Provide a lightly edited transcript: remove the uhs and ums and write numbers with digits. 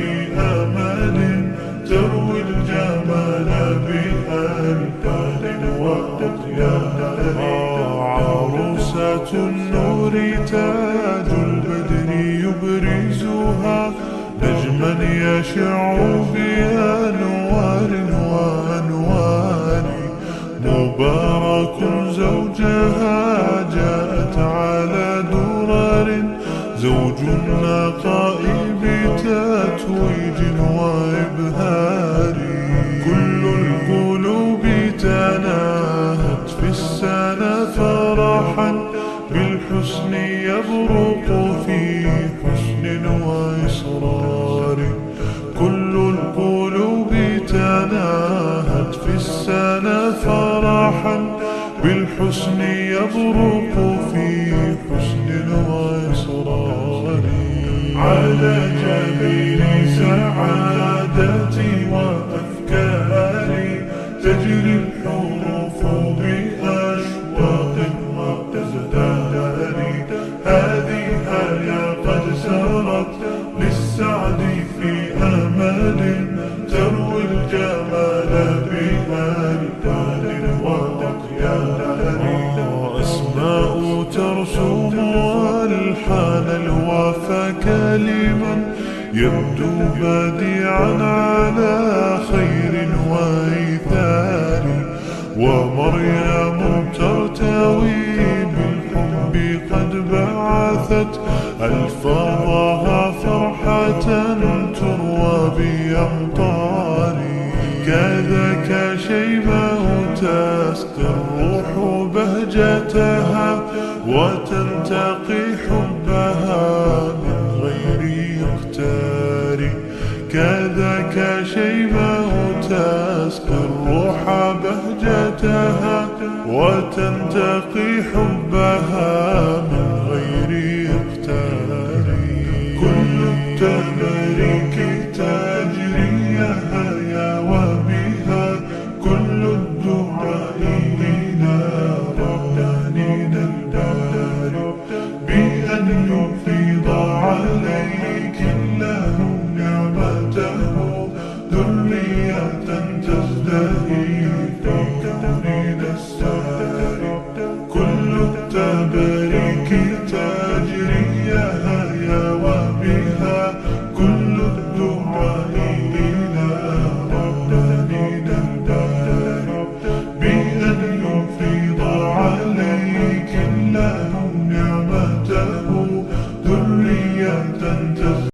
في أمل تروي الجمال بألبان وأطيار. عروسة النور تاج البدر يبرزها نجما يشع بأنوار وأنوار. مبارك زوجها جاءت على درر زوج النقاء بتتويج وإبهار. كل القلوب تناهت في السنة فرحا بالحسن يبرق في حسن وإصرار. كل القلوب تناهت في السنة فرحا بالحسن يبرق في حسن وإصرار. على جبين سعادتي وأفكاري تجري الحروف بأشواق وأزدار. هذه هيا قد سرت للسعد في أمل تروي الجمال بألبان وأطيار. أسماء ترسم ألحان الوفا كلما يبدو بديعا على خير وإيثار. ومريم ترتوي بالحب قد بعثت ألفاظها فرحة تروى بأمطار. كذاك شيبة تسقي الروح بهجتها وتنتقي حبها من غير يختار. كذاك شيبة تسقي الروح بهجتها وتنتقي حبها